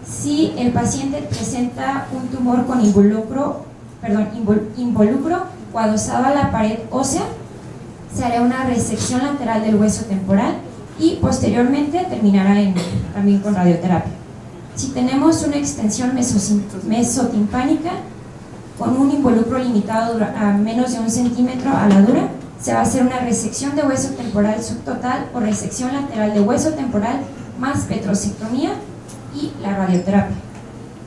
Si el paciente presenta un tumor con involucro o adosado a la pared ósea, se hará una resección lateral del hueso temporal y posteriormente terminará también con radioterapia. Si tenemos una extensión mesotimpánica con un involucro limitado a menos de 1 centímetro a la dura, se va a hacer una resección de hueso temporal subtotal o resección lateral de hueso temporal más petrosectomía y la radioterapia.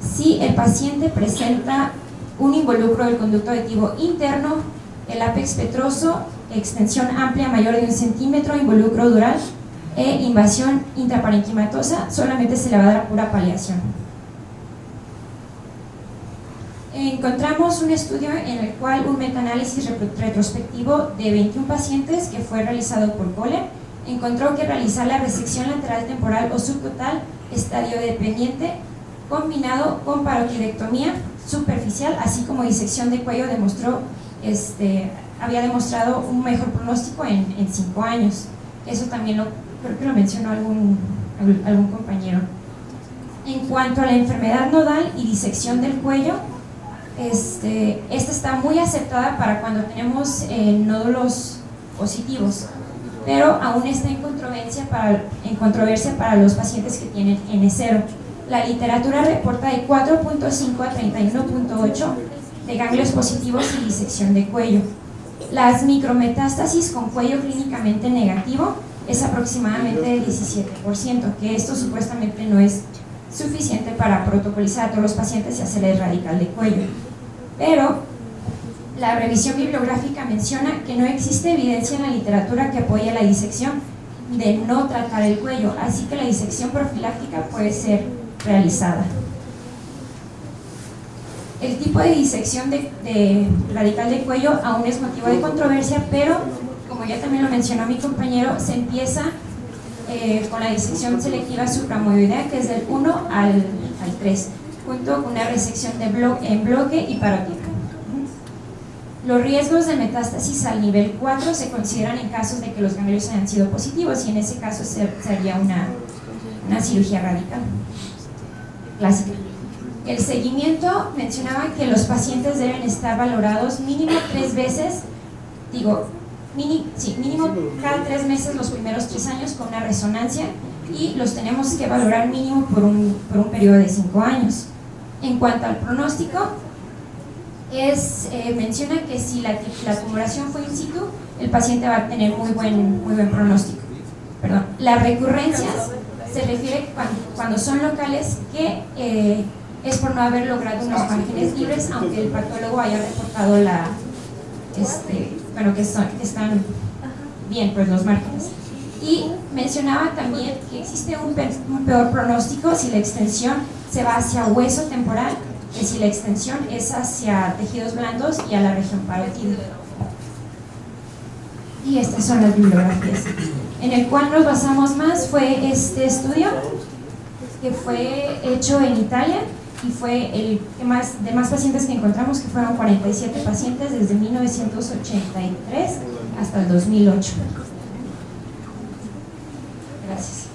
Si el paciente presenta un involucro del conducto auditivo interno, el ápex petroso, extensión amplia mayor de 1 centímetro, involucro dural e invasión intraparenquimatosa, solamente se le va a dar pura paliación. Encontramos un estudio en el cual un metaanálisis retrospectivo de 21 pacientes que fue realizado por Kohler encontró que realizar la resección lateral temporal o subtotal estadio dependiente combinado con parotidectomía superficial así como disección de cuello había demostrado un mejor pronóstico en 5 años. Eso también creo que lo mencionó algún compañero. En cuanto a la enfermedad nodal y disección del cuello, esta está muy aceptada para cuando tenemos nódulos positivos, pero aún está en controversia para los pacientes que tienen N0. La literatura reporta de 4.5 a 31.8 de ganglios positivos y disección de cuello. Las micrometástasis con cuello clínicamente negativo es aproximadamente del 17%, que esto supuestamente no es suficiente para protocolizar a todos los pacientes y hacerles radical de cuello. Pero la revisión bibliográfica menciona que no existe evidencia en la literatura que apoye la disección de no tratar el cuello, así que la disección profiláctica puede ser realizada. El tipo de disección de radical de cuello aún es motivo de controversia, pero como ya también lo mencionó mi compañero, se empieza con la disección selectiva supramoidoidea, que es del 1 al 3, junto con una resección en bloque y parótida. Los riesgos de metástasis al nivel 4 se consideran en casos de que los ganglios hayan sido positivos, y en ese caso se haría una cirugía radical clásica. El seguimiento mencionaba que los pacientes deben estar valorados mínimo 3 veces, mínimo cada 3 meses los primeros 3 años con una resonancia, y los tenemos que valorar mínimo por un periodo de 5 años. En cuanto al pronóstico, menciona que si la tumoración fue in situ, el paciente va a tener muy buen pronóstico. Las recurrencias se refiere cuando son locales, que es por no haber logrado unos márgenes libres, aunque el patólogo haya reportado que están bien pues los márgenes. Y mencionaba también que existe un peor pronóstico si la extensión se va hacia hueso temporal, que si la extensión es hacia tejidos blandos y a la región parótida. Y estas son las bibliografías. En el cual nos basamos más fue este estudio, que fue hecho en Italia, y fue el de más pacientes que encontramos, que fueron 47 pacientes desde 1983 hasta el 2008. Gracias.